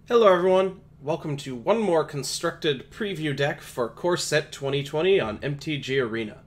Hello everyone, welcome to one more constructed preview deck for Core Set 2020 on MTG Arena.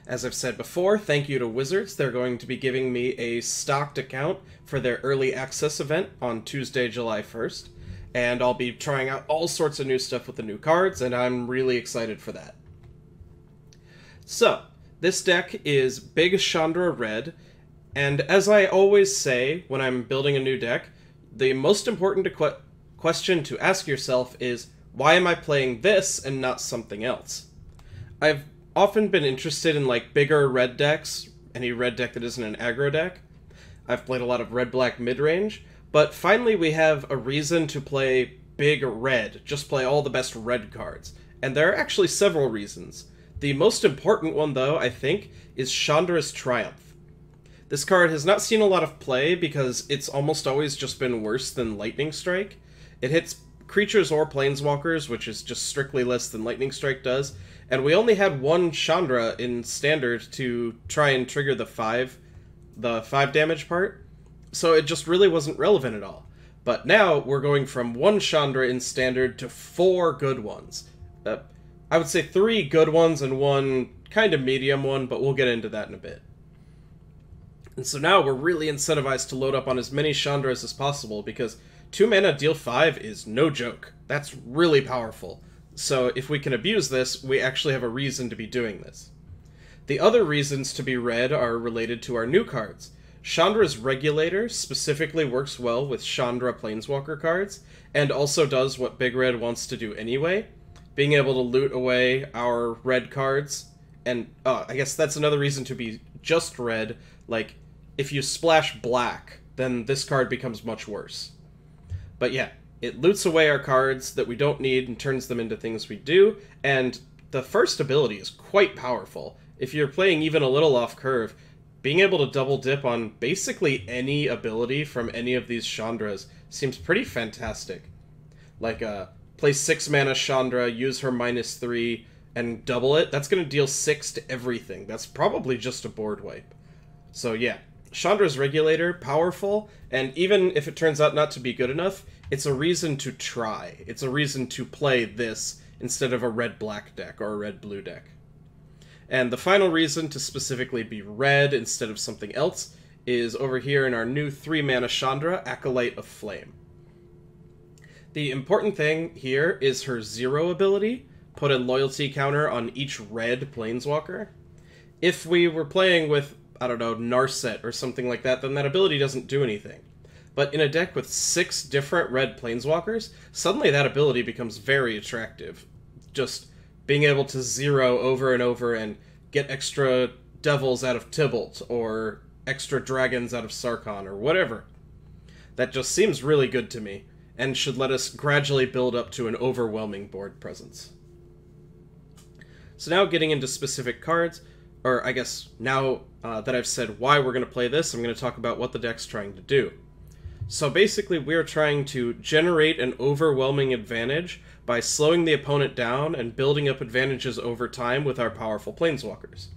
As I've said before, thank you to Wizards. They're going to be giving me a stocked account for their early access event on Tuesday, July 1st, and I'll be trying out all sorts of new stuff with the new cards, and I'm really excited for that. So, this deck is Big Chandra Red, and as I always say when I'm building a new deck, the most important question to ask yourself is, why am I playing this and not something else? I've often been interested in bigger red decks, any red deck that isn't an aggro deck. I've played a lot of red-black mid-range, but finally we have a reason to play big red, just play all the best red cards. And there are actually several reasons. The most important one, though, I think, is Chandra's Triumph. This card has not seen a lot of play because it's almost always just been worse than Lightning Strike. It hits creatures or planeswalkers, which is just strictly less than Lightning Strike does, and we only had one Chandra in Standard to try and trigger the 5 damage part, so it just really wasn't relevant at all. But now we're going from one Chandra in Standard to 4 good ones. I would say 3 good ones and 1 kind of medium one, but we'll get into that in a bit. And so now we're really incentivized to load up on as many Chandras as possible, because 2 mana deal 5 is no joke. That's really powerful. So if we can abuse this, we actually have a reason to be doing this. The other reasons to be red are related to our new cards. Chandra's Regulator specifically works well with Chandra Planeswalker cards, and also does what Big Red wants to do anyway, being able to loot away our red cards. And I guess that's another reason to be just red. Like, if you splash black, then this card becomes much worse. But yeah, it loots away our cards that we don't need and turns them into things we do, and the first ability is quite powerful. If you're playing even a little off curve, being able to double dip on basically any ability from any of these Chandras seems pretty fantastic. Like, play 6 mana Chandra, use her -3, and double it, that's going to deal 6 to everything. That's probably just a board wipe. So yeah, Chandra's Regulator, powerful, and even if it turns out not to be good enough, it's a reason to try. It's a reason to play this instead of a red-black deck or a red-blue deck. And the final reason to specifically be red instead of something else is over here in our new 3 mana Chandra, Acolyte of Flame. The important thing here is her 0 ability, put a loyalty counter on each red planeswalker. If we were playing with, I don't know, Narset or something like that, then that ability doesn't do anything. But in a deck with 6 different red planeswalkers, suddenly that ability becomes very attractive. Just being able to 0 over and over and get extra devils out of Tybalt, or extra dragons out of Sarkhan, or whatever. That just seems really good to me, and should let us gradually build up to an overwhelming board presence. So now getting into specific cards, or I guess now that I've said why we're going to play this, I'm going to talk about what the deck's trying to do. So basically we're trying to generate an overwhelming advantage by slowing the opponent down and building up advantages over time with our powerful planeswalkers.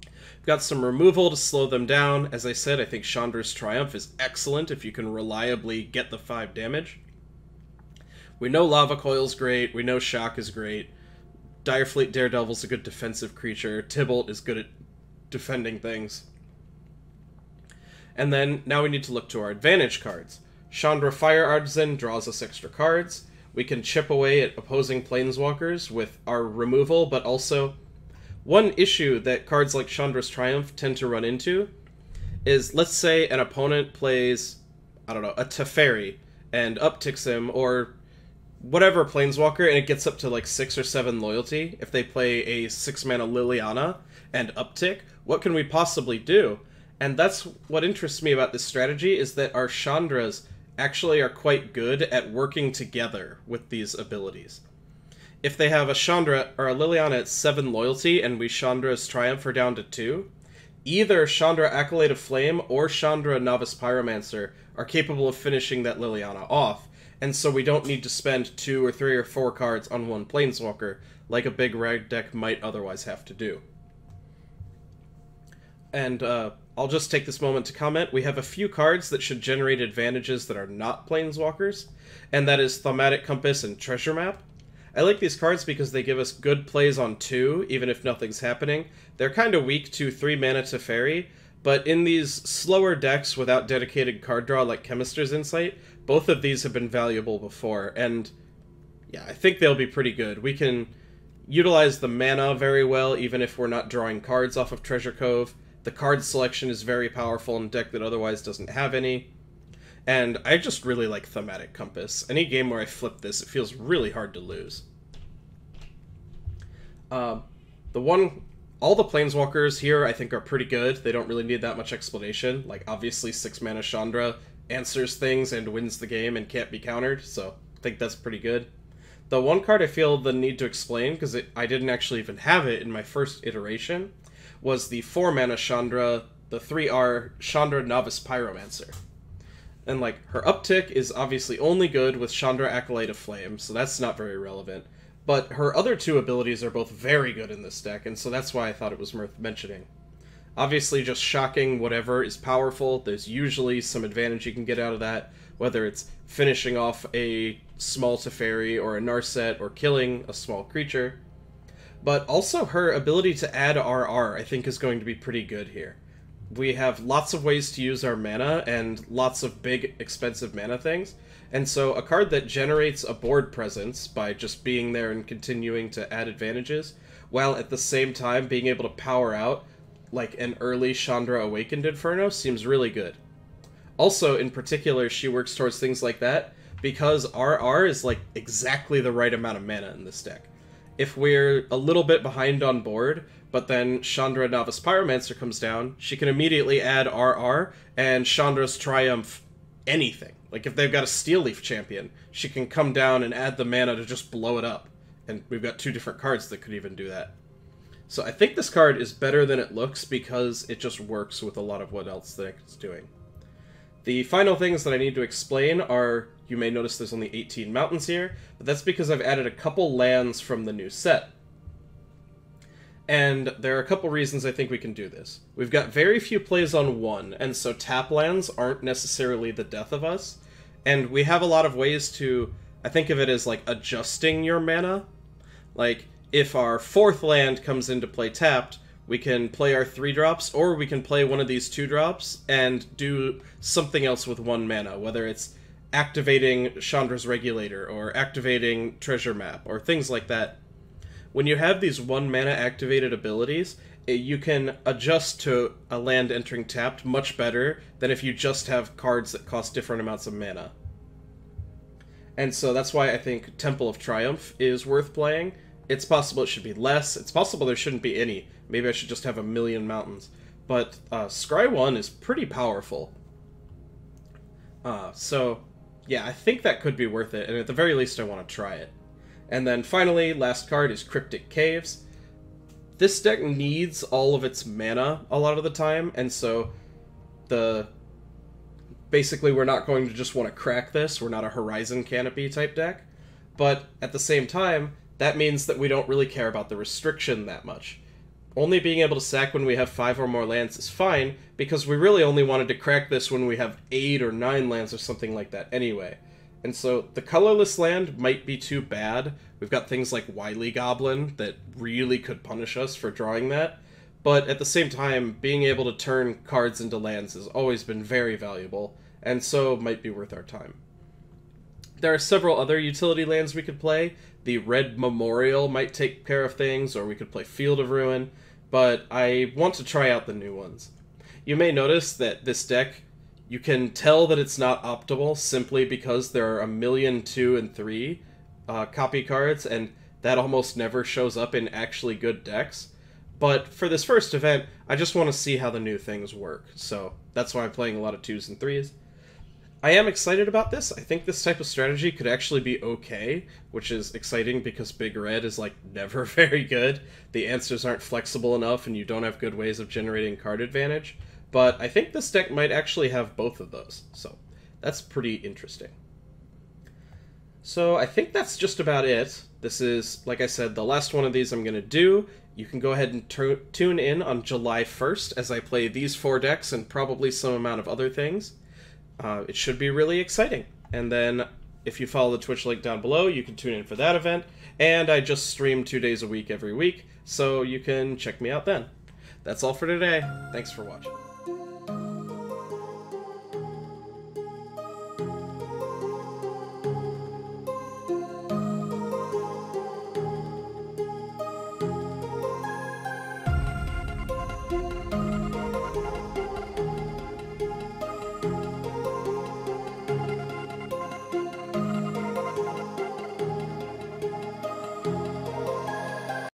We've got some removal to slow them down. As I said, I think Chandra's Triumph is excellent if you can reliably get the 5 damage. We know Lava Coil's great, we know Shock is great, Direfleet Daredevil's a good defensive creature, Tybalt is good at defending things. And then, now we need to look to our advantage cards. Chandra Fire Artisan draws us extra cards. We can chip away at opposing planeswalkers with our removal, but also, one issue that cards like Chandra's Triumph tend to run into is, let's say an opponent plays, I don't know, a Teferi, and upticks him, or whatever planeswalker, and it gets up to like 6 or 7 loyalty. If they play a 6 mana Liliana and uptick, what can we possibly do? And that's what interests me about this strategy, is that our Chandras actually are quite good at working together with these abilities. If they have a Chandra or a Liliana at 7 loyalty and we Chandra's Triumph her down to 2, either Chandra Acolyte of Flame or Chandra Novice Pyromancer are capable of finishing that Liliana off, and so we don't need to spend 2 or 3 or 4 cards on one planeswalker like a big red deck might otherwise have to do. And I'll just take this moment to comment. We have a few cards that should generate advantages that are not Planeswalkers, and that is Thaumatic Compass and Treasure Map. I like these cards because they give us good plays on 2, even if nothing's happening. They're kind of weak to 3 mana Teferi, but in these slower decks without dedicated card draw like Chemister's Insight, both of these have been valuable before, and yeah, I think they'll be pretty good. We can utilize the mana very well, even if we're not drawing cards off of Treasure Cove. The card selection is very powerful in a deck that otherwise doesn't have any. And I just really like Thaumatic Compass. Any game where I flip this, it feels really hard to lose. All the Planeswalkers here I think are pretty good. They don't really need that much explanation. Like, obviously 6 mana Chandra answers things and wins the game and can't be countered, so I think that's pretty good. The one card I feel the need to explain, because I didn't actually even have it in my first iteration, was the 4 mana Chandra, the 3R Chandra Novice Pyromancer. And, like, her uptick is obviously only good with Chandra Acolyte of Flame, so that's not very relevant. But her other 2 abilities are both very good in this deck, and so that's why I thought it was worth mentioning. Obviously, just shocking whatever is powerful. There's usually some advantage you can get out of that, whether it's finishing off a small Teferi or a Narset or killing a small creature. But also her ability to add RR I think is going to be pretty good here. We have lots of ways to use our mana and lots of big, expensive mana things, and so a card that generates a board presence by just being there and continuing to add advantages, while at the same time being able to power out like an early Chandra Awakened Inferno, seems really good. Also, in particular, she works towards things like that because RR is like exactly the right amount of mana in this deck. If we're a little bit behind on board, but then Chandra Novice Pyromancer comes down, she can immediately add RR, and Chandra's Triumph anything. Like, if they've got a Steel Leaf champion, she can come down and add the mana to just blow it up. And we've got 2 different cards that could even do that. So I think this card is better than it looks because it just works with a lot of what else the deck is doing. The final things that I need to explain are, you may notice there's only 18 mountains here, but that's because I've added a couple lands from the new set. And there are a couple reasons I think we can do this. We've got very few plays on 1, and so tap lands aren't necessarily the death of us. And we have a lot of ways to, I think of it as like adjusting your mana. Like, if our 4th land comes into play tapped, we can play our 3-drops, or we can play one of these 2-drops and do something else with 1 mana, whether it's activating Chandra's Regulator, or activating Treasure Map, or things like that. When you have these 1 mana activated abilities, you can adjust to a land entering tapped much better than if you just have cards that cost different amounts of mana. And so that's why I think Temple of Triumph is worth playing. It's possible it should be less, it's possible there shouldn't be any. Maybe I should just have a million mountains. But Scry 1 is pretty powerful. So, yeah, I think that could be worth it, and at the very least I want to try it. And then finally, last card is Cryptic Caves. This deck needs all of its mana a lot of the time, and so basically we're not going to just want to crack this. We're not a Horizon Canopy type deck. But at the same time, that means that we don't really care about the restriction that much. Only being able to sack when we have 5 or more lands is fine, because we really only wanted to crack this when we have 8 or 9 lands or something like that anyway. And so the colorless land might be too bad. We've got things like Wily Goblin that really could punish us for drawing that. But at the same time, being able to turn cards into lands has always been very valuable, and so might be worth our time. There are several other utility lands we could play. The Red Memorial might take care of things, or we could play Field of Ruin, but I want to try out the new ones. You may notice that this deck, you can tell that it's not optimal simply because there are a million 2 and 3 copy cards, and that almost never shows up in actually good decks. But for this first event, I just want to see how the new things work, so that's why I'm playing a lot of 2s and 3s. I am excited about this. I think this type of strategy could actually be okay, which is exciting because Big Red is like never very good. The answers aren't flexible enough and you don't have good ways of generating card advantage. But I think this deck might actually have both of those, so that's pretty interesting. So I think that's just about it. This is, like I said, the last one of these I'm going to do. you can go ahead and tune in on July 1st as I play these 4 decks and probably some amount of other things. It should be really exciting. And then if you follow the Twitch link down below, you can tune in for that event. And I just stream 2 days a week every week, so you can check me out then. That's all for today. Thanks for watching.